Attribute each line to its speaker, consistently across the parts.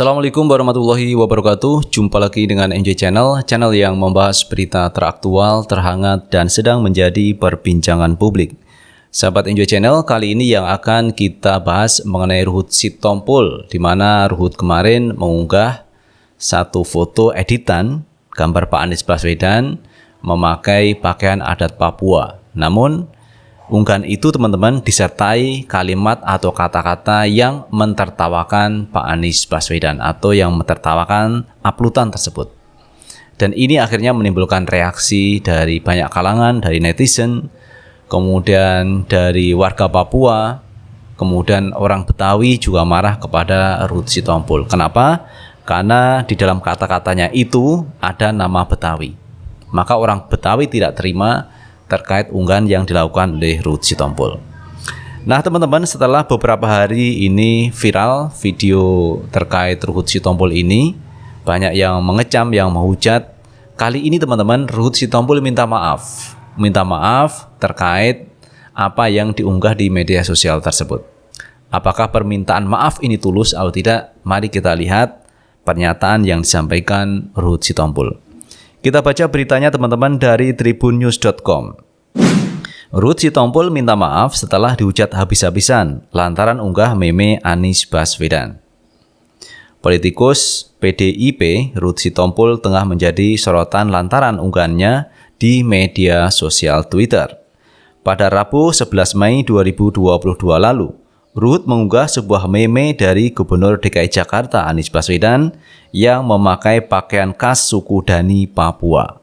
Speaker 1: Assalamualaikum warahmatullahi wabarakatuh. Jumpa lagi dengan NJ Channel, channel yang membahas berita teraktual, terhangat, dan sedang menjadi perbincangan publik. Sahabat NJ Channel, kali ini yang akan kita bahas mengenai Ruhut Sitompul, di mana Ruhut kemarin mengunggah satu foto editan gambar Pak Anies Baswedan memakai pakaian adat Papua. Namun unggahan itu teman-teman disertai kalimat atau kata-kata yang mentertawakan Pak Anies Baswedan atau yang mentertawakan uploadan tersebut. Dan ini akhirnya menimbulkan reaksi dari banyak kalangan, dari netizen, kemudian dari warga Papua, kemudian orang Betawi juga marah kepada Ruhut Sitompul. Kenapa? Karena di dalam kata-katanya itu ada nama Betawi. Maka orang Betawi tidak terima terkait unggahan yang dilakukan oleh Ruhut Sitompul. Nah teman-teman, setelah beberapa hari ini viral video terkait Ruhut Sitompul ini, banyak yang mengecam, yang menghujat. Kali ini teman-teman, Ruhut Sitompul minta maaf terkait apa yang diunggah di media sosial tersebut. Apakah permintaan maaf ini tulus atau tidak? Mari kita lihat pernyataan yang disampaikan Ruhut Sitompul. Kita baca beritanya teman-teman dari tribunnews.com. Ruhut Sitompul minta maaf setelah dihujat habis-habisan lantaran unggah meme Anies Baswedan. Politikus PDIP Ruhut Sitompul tengah menjadi sorotan lantaran unggahannya di media sosial Twitter. Pada Rabu 11 Mei 2022 lalu, Ruhut mengunggah sebuah meme dari Gubernur DKI Jakarta Anies Baswedan yang memakai pakaian khas suku Dani Papua.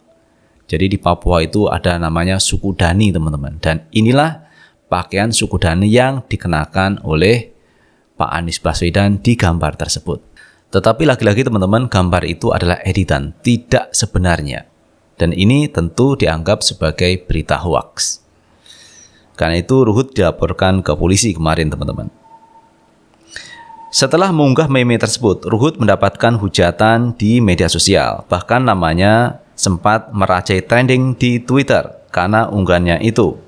Speaker 1: Jadi di Papua itu ada namanya suku Dani teman-teman. Dan inilah pakaian suku Dani yang dikenakan oleh Pak Anies Baswedan di gambar tersebut. Tetapi lagi-lagi teman-teman, gambar itu adalah editan, tidak sebenarnya. Dan ini tentu dianggap sebagai berita hoaks. Karena itu Ruhut dilaporkan ke polisi kemarin teman-teman. Setelah mengunggah meme tersebut, Ruhut mendapatkan hujatan di media sosial. Bahkan namanya sempat merajai trending di Twitter karena unggahannya itu.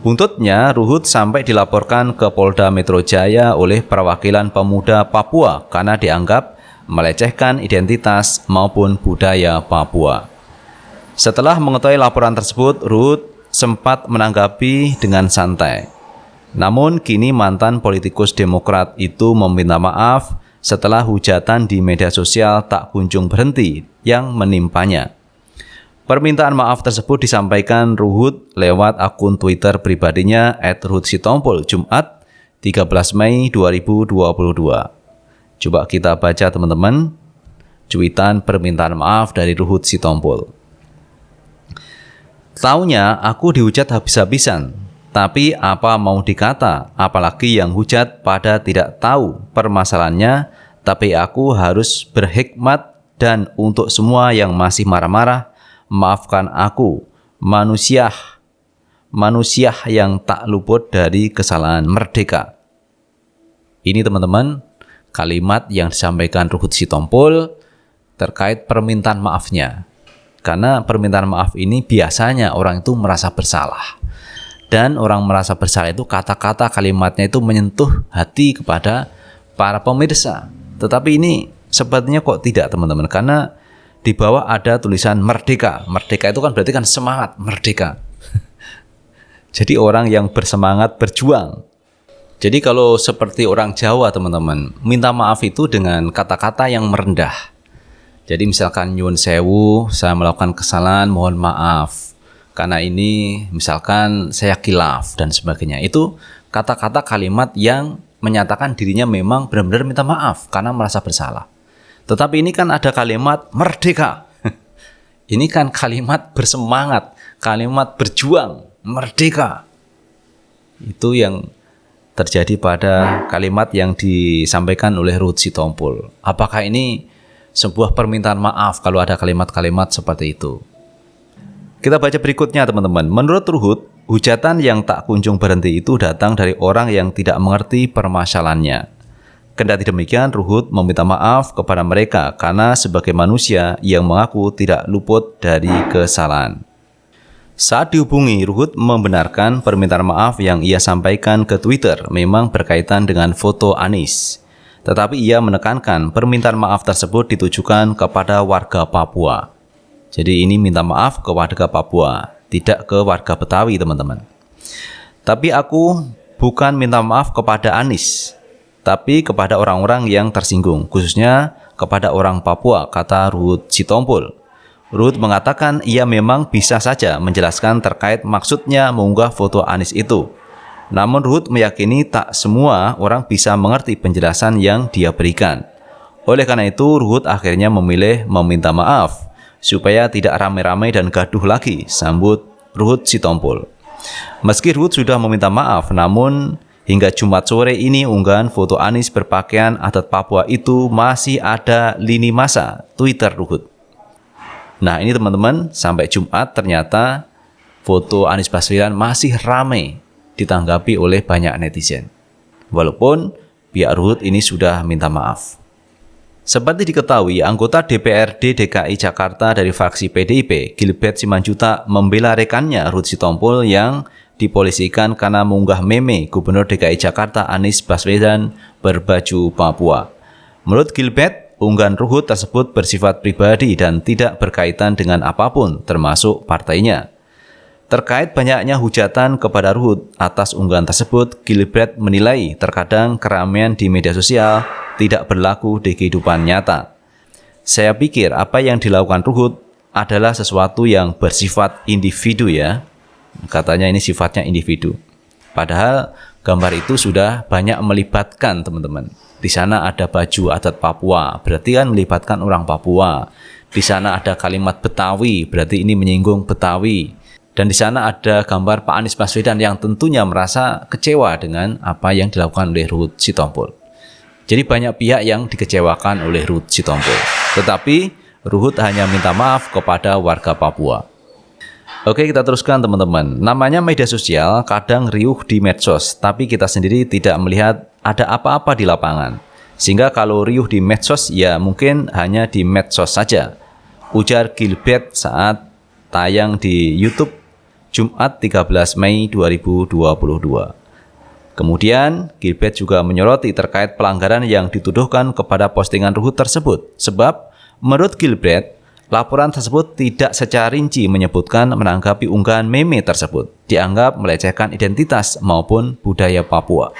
Speaker 1: Buntutnya, Ruhut sampai dilaporkan ke Polda Metro Jaya oleh perwakilan pemuda Papua karena dianggap melecehkan identitas maupun budaya Papua. Setelah mengetahui laporan tersebut, Ruhut sempat menanggapi dengan santai. Namun kini mantan politikus Demokrat itu meminta maaf setelah hujatan di media sosial tak kunjung berhenti yang menimpanya. Permintaan maaf tersebut disampaikan Ruhut lewat akun Twitter pribadinya @ruhutsitompul Jumat 13 Mei 2022. Coba kita baca teman-teman cuitan permintaan maaf dari Ruhut Sitompul. Taunya aku dihujat habis-habisan, tapi apa mau dikata, apalagi yang hujat pada tidak tahu permasalahannya, tapi aku harus berhikmat dan untuk semua yang masih marah-marah, maafkan aku, manusia yang tak luput dari kesalahan, merdeka. Ini teman-teman, kalimat yang disampaikan Ruhut Sitompul terkait permintaan maafnya. Karena permintaan maaf ini biasanya orang itu merasa bersalah. Dan orang merasa bersalah itu kata-kata kalimatnya itu menyentuh hati kepada para pemirsa. Tetapi ini sepertinya kok tidak teman-teman. Karena di bawah ada tulisan merdeka. Merdeka itu kan berarti kan semangat, merdeka. Jadi orang yang bersemangat berjuang. Jadi kalau seperti orang Jawa teman-teman, minta maaf itu dengan kata-kata yang merendah. Jadi misalkan nyuwun sewu, saya melakukan kesalahan, mohon maaf. Karena ini misalkan saya khilaf dan sebagainya. Itu kata-kata kalimat yang menyatakan dirinya memang benar-benar minta maaf karena merasa bersalah. Tetapi ini kan ada kalimat merdeka. Ini kan kalimat bersemangat, kalimat berjuang, merdeka. Itu yang terjadi pada kalimat yang disampaikan oleh Ruhut Sitompul. Apakah ini sebuah permintaan maaf kalau ada kalimat-kalimat seperti itu? Kita baca berikutnya teman-teman. Menurut Ruhut, hujatan yang tak kunjung berhenti itu datang dari orang yang tidak mengerti permasalahannya. Kendati demikian, Ruhut meminta maaf kepada mereka karena sebagai manusia yang mengaku tidak luput dari kesalahan. Saat dihubungi, Ruhut membenarkan permintaan maaf yang ia sampaikan ke Twitter memang berkaitan dengan foto Anies. Tetapi ia menekankan permintaan maaf tersebut ditujukan kepada warga Papua. Jadi ini minta maaf ke warga Papua, tidak ke warga Betawi, teman-teman. Tapi aku bukan minta maaf kepada Anies, tapi kepada orang-orang yang tersinggung, khususnya kepada orang Papua, kata Ruhut Sitompul. Ruhut mengatakan ia memang bisa saja menjelaskan terkait maksudnya mengunggah foto Anies itu. Namun Ruhut meyakini tak semua orang bisa mengerti penjelasan yang dia berikan. Oleh karena itu Ruhut akhirnya memilih meminta maaf supaya tidak ramai-ramai dan gaduh lagi, sambut Ruhut Sitompul. Meski Ruhut sudah meminta maaf, namun hingga Jumat sore ini unggahan foto Anies berpakaian adat Papua itu masih ada lini masa Twitter Ruhut. Nah ini teman-teman, sampai Jumat ternyata foto Anies Baswedan masih ramai ditanggapi oleh banyak netizen. Walaupun pihak Ruhut ini sudah minta maaf. Seperti diketahui, anggota DPRD DKI Jakarta dari fraksi PDIP, Gilbert Simanjuntak, membela rekannya Ruhut Sitompul yang dipolisikan karena mengunggah meme Gubernur DKI Jakarta Anies Baswedan berbaju Papua. Menurut Gilbert, unggahan Ruhut tersebut bersifat pribadi dan tidak berkaitan dengan apapun, termasuk partainya. Terkait banyaknya hujatan kepada Ruhut atas unggahan tersebut, Gilbert menilai terkadang keramaian di media sosial tidak berlaku di kehidupan nyata. Saya pikir apa yang dilakukan Ruhut adalah sesuatu yang bersifat individu ya. Katanya ini sifatnya individu. Padahal gambar itu sudah banyak melibatkan teman-teman. Di sana ada baju adat Papua, berarti kan melibatkan orang Papua. Di sana ada kalimat Betawi, berarti ini menyinggung Betawi. Dan di sana ada gambar Pak Anies Baswedan yang tentunya merasa kecewa dengan apa yang dilakukan oleh Ruhut Sitompul. Jadi banyak pihak yang dikecewakan oleh Ruhut Sitompul. Tetapi Ruhut hanya minta maaf kepada warga Papua. Oke, kita teruskan teman-teman. Namanya media sosial kadang riuh di medsos, tapi kita sendiri tidak melihat ada apa-apa di lapangan. Sehingga kalau riuh di medsos ya mungkin hanya di medsos saja. Ujar Gilbert saat tayang di YouTube Jumat 13 Mei 2022. Kemudian Gilbert juga menyoroti terkait pelanggaran yang dituduhkan kepada postingan Ruhut tersebut. Sebab menurut Gilbert, laporan tersebut tidak secara rinci menyebutkan menanggapi unggahan meme tersebut dianggap melecehkan identitas maupun budaya Papua.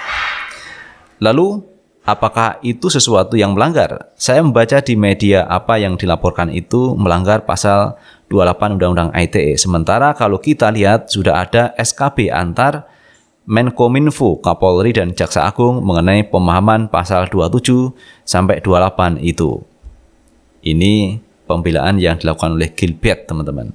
Speaker 1: Lalu, apakah itu sesuatu yang melanggar? Saya membaca di media apa yang dilaporkan itu melanggar pasal 28 Undang-Undang ITE. Sementara kalau kita lihat sudah ada SKB antar Menkominfo, Kapolri dan Jaksa Agung mengenai pemahaman pasal 27 sampai 28 itu. Ini pembelaan yang dilakukan oleh Gilbert, teman-teman.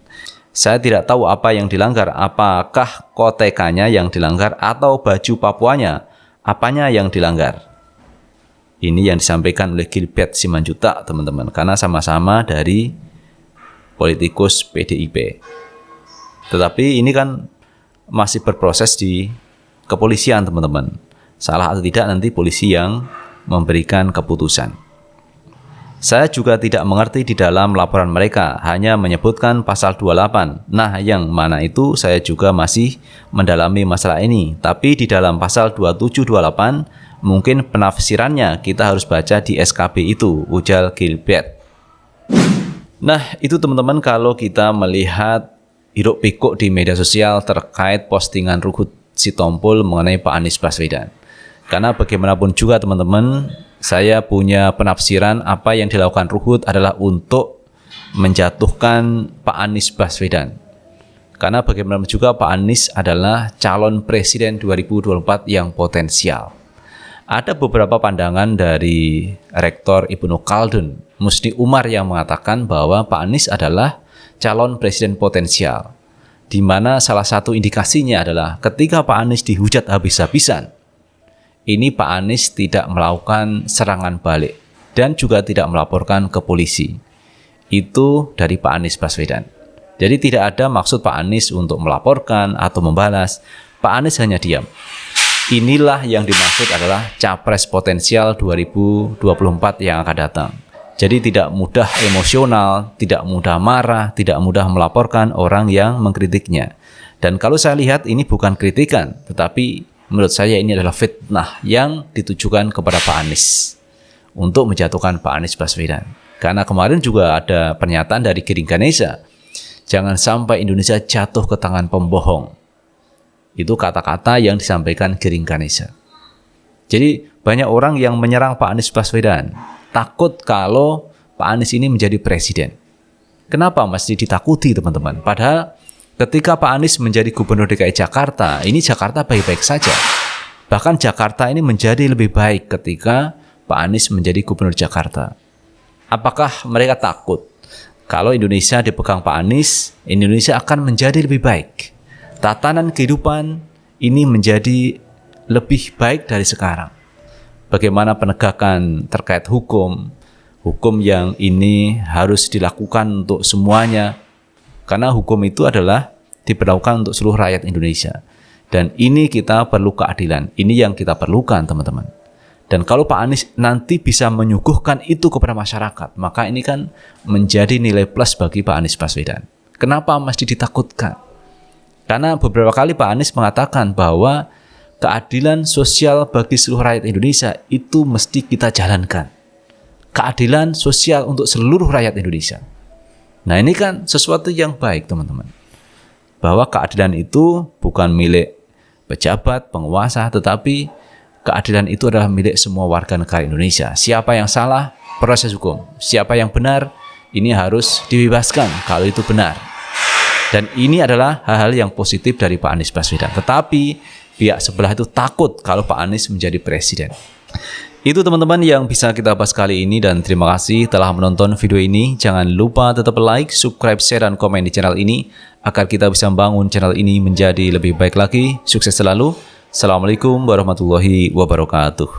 Speaker 1: Saya tidak tahu apa yang dilanggar, apakah kotekanya yang dilanggar atau baju Papuanya, apanya yang dilanggar. Ini yang disampaikan oleh Gilbert Simanjuntak, teman-teman, karena sama-sama dari politikus PDIP. Tetapi ini kan masih berproses di kepolisian, teman-teman. Salah atau tidak nanti polisi yang memberikan keputusan. Saya juga tidak mengerti di dalam laporan mereka, hanya menyebutkan pasal 28. Nah, yang mana itu saya juga masih mendalami masalah ini. Tapi di dalam pasal 27-28, mungkin penafsirannya kita harus baca di SKB itu, ujar Gilbert. Nah, itu teman-teman kalau kita melihat hiruk pikuk di media sosial terkait postingan Ruhut Sitompul mengenai Pak Anies Baswedan. Karena bagaimanapun juga teman-teman, saya punya penafsiran apa yang dilakukan Ruhut adalah untuk menjatuhkan Pak Anies Baswedan. Karena bagaimanapun juga Pak Anies adalah calon presiden 2024 yang potensial. Ada beberapa pandangan dari Rektor Ibnu Khaldun, Musni Umar, yang mengatakan bahwa Pak Anies adalah calon presiden potensial. Di mana salah satu indikasinya adalah ketika Pak Anies dihujat habis-habisan, ini Pak Anies tidak melakukan serangan balik dan juga tidak melaporkan ke polisi. Itu dari Pak Anies Baswedan. Jadi tidak ada maksud Pak Anies untuk melaporkan atau membalas. Pak Anies hanya diam. Inilah yang dimaksud adalah capres potensial 2024 yang akan datang. Jadi tidak mudah emosional, tidak mudah marah, tidak mudah melaporkan orang yang mengkritiknya. Dan kalau saya lihat ini bukan kritikan, tetapi menurut saya ini adalah fitnah yang ditujukan kepada Pak Anies. untuk menjatuhkan Pak Anies Baswedan. Karena kemarin juga ada pernyataan dari Giring Ganesha, jangan sampai Indonesia jatuh ke tangan pembohong. Itu kata-kata yang disampaikan Giring Ganesha. Jadi banyak orang yang menyerang Pak Anies Baswedan, takut kalau Pak Anies ini menjadi presiden. Kenapa mesti ditakuti teman-teman? Padahal ketika Pak Anies menjadi gubernur DKI Jakarta, ini Jakarta baik-baik saja. Bahkan Jakarta ini menjadi lebih baik ketika Pak Anies menjadi gubernur Jakarta. Apakah mereka takut kalau Indonesia dipegang Pak Anies, Indonesia akan menjadi lebih baik? Tatanan kehidupan ini menjadi lebih baik dari sekarang. Bagaimana penegakan terkait hukum yang ini harus dilakukan untuk semuanya. Karena hukum itu adalah diberlakukan untuk seluruh rakyat Indonesia. Dan ini kita perlu keadilan. Ini yang kita perlukan teman-teman. Dan kalau Pak Anies nanti bisa menyuguhkan itu kepada masyarakat, maka ini kan menjadi nilai plus bagi Pak Anies Baswedan. Kenapa mesti ditakutkan? Karena beberapa kali Pak Anies mengatakan bahwa keadilan sosial bagi seluruh rakyat Indonesia itu mesti kita jalankan. Keadilan sosial untuk seluruh rakyat Indonesia. Nah ini kan sesuatu yang baik teman-teman. Bahwa keadilan itu bukan milik pejabat, penguasa, tetapi keadilan itu adalah milik semua warga negara Indonesia. Siapa yang salah, proses hukum. Siapa yang benar, ini harus dibebaskan kalau itu benar. Dan ini adalah hal-hal yang positif dari Pak Anies Baswedan. Tetapi pihak sebelah itu takut kalau Pak Anies menjadi presiden. Itu teman-teman yang bisa kita bahas kali ini, dan terima kasih telah menonton video ini. Jangan lupa tetap like, subscribe, share, dan komen di channel ini agar kita bisa membangun channel ini menjadi lebih baik lagi. Sukses selalu. Assalamualaikum warahmatullahi wabarakatuh.